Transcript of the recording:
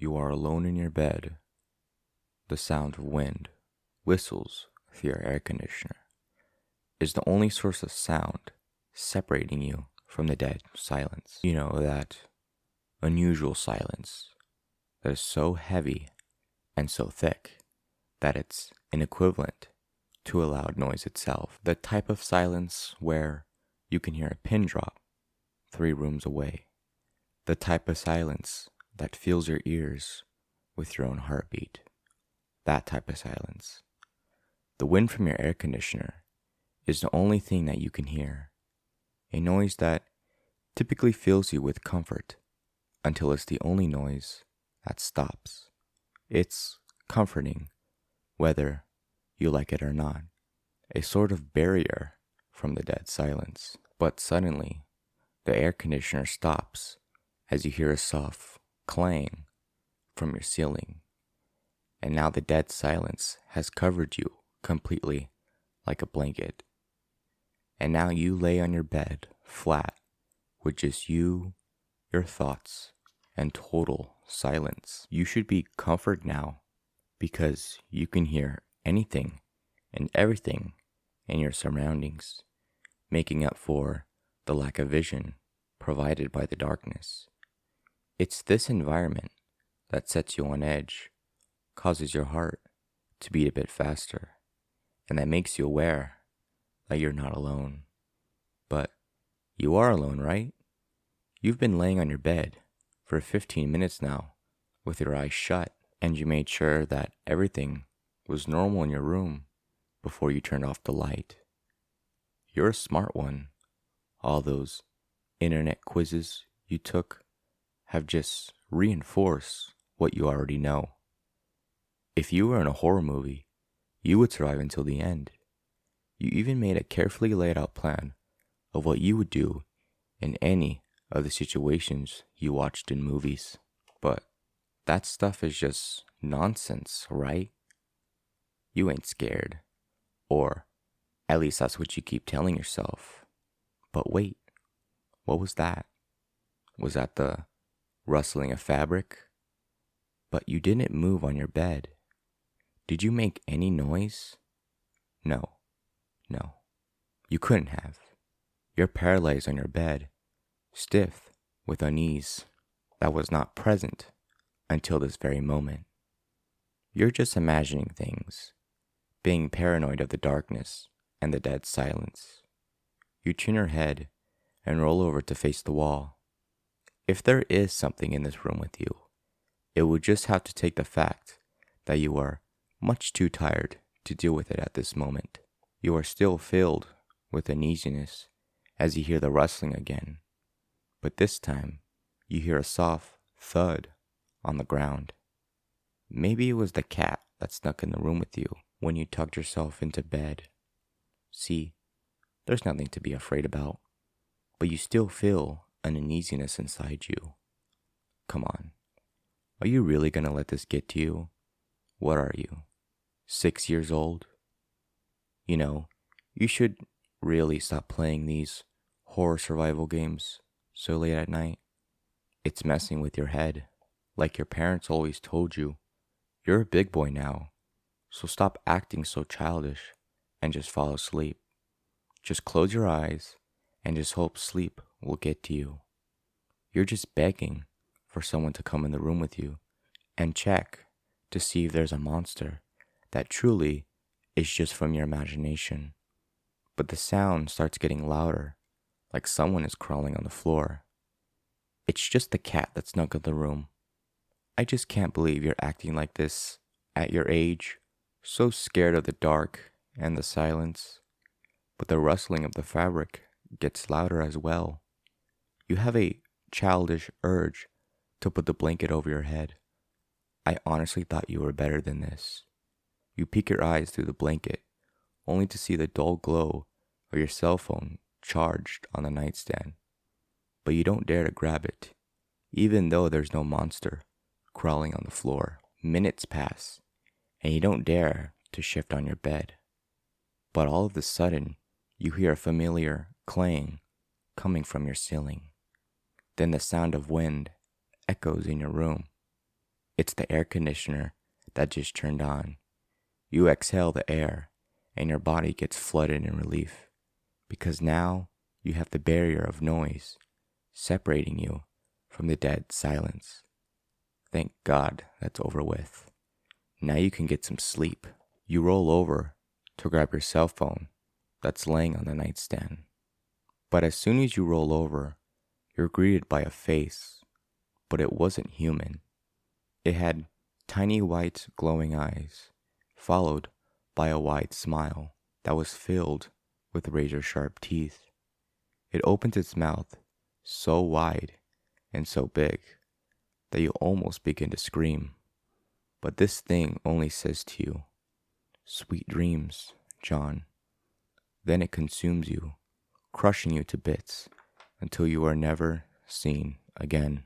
You are alone in your bed. The sound of wind whistles through your air conditioner is the only source of sound separating you from the dead silence. You know, that unusual silence that is so heavy and so thick that it's inequivalent to a loud noise itself. The type of silence where you can hear a pin drop 3 rooms away. The type of silence that fills your ears with your own heartbeat. That type of silence. The wind from your air conditioner is the only thing that you can hear. A noise that typically fills you with comfort until it's the only noise that stops. It's comforting whether you like it or not. A sort of barrier from the dead silence. But suddenly, the air conditioner stops as you hear a soft clang from your ceiling. And now the dead silence has covered you completely like a blanket. And now you lay on your bed flat with just you, your thoughts, and total silence. You should be comforted now because you can hear anything and everything in your surroundings, making up for the lack of vision provided by the darkness. It's this environment that sets you on edge, causes your heart to beat a bit faster, and that makes you aware that you're not alone. But you are alone, right? You've been laying on your bed for 15 minutes now with your eyes shut, and you made sure that everything was normal in your room before you turned off the light. You're a smart one. All those internet quizzes you took have just reinforced what you already know. If you were in a horror movie, you would survive until the end. You even made a carefully laid out plan of what you would do in any of the situations you watched in movies. But that stuff is just nonsense, right? You ain't scared. Or at least that's what you keep telling yourself. But wait, what was that? Was that the rustling of fabric? But you didn't move on your bed. Did you make any noise? No. You couldn't have. You're paralyzed on your bed, stiff with unease that was not present until this very moment. You're just imagining things, being paranoid of the darkness and the dead silence. You turn your head and roll over to face the wall. If there is something in this room with you, it would just have to take the fact that you are much too tired to deal with it at this moment. You are still filled with uneasiness as you hear the rustling again, but this time you hear a soft thud on the ground. Maybe it was the cat that snuck in the room with you when you tucked yourself into bed. See, there's nothing to be afraid about, but you still feel an uneasiness inside you. Come on, are you really gonna let this get to you? What are you, 6 years old? You know, you should really stop playing these horror survival games so late at night. It's messing with your head. Like your parents always told you, you're a big boy now, so stop acting so childish and just fall asleep. Just close your eyes and just hope sleep will get to you. You're just begging for someone to come in the room with you and check to see if there's a monster that truly is just from your imagination. But the sound starts getting louder, like someone is crawling on the floor. It's just the cat that snuck in the room. I just can't believe you're acting like this at your age, so scared of the dark and the silence. But the rustling of the fabric gets louder as well. You have a childish urge to put the blanket over your head. I honestly thought you were better than this. You peek your eyes through the blanket, only to see the dull glow of your cell phone charged on the nightstand. But you don't dare to grab it, even though there's no monster crawling on the floor. Minutes pass, and you don't dare to shift on your bed. But all of a sudden, you hear a familiar clang coming from your ceiling. Then the sound of wind echoes in your room. It's the air conditioner that just turned on. You exhale the air, and your body gets flooded in relief, because now you have the barrier of noise separating you from the dead silence. Thank God that's over with. Now you can get some sleep. You roll over to grab your cell phone that's laying on the nightstand. But as soon as you roll over, you're greeted by a face, but it wasn't human. It had tiny white glowing eyes, followed by a wide smile that was filled with razor-sharp teeth. It opened its mouth so wide and so big that you almost begin to scream. But this thing only says to you, "Sweet dreams, John." Then it consumes you, crushing you to bits until you are never seen again.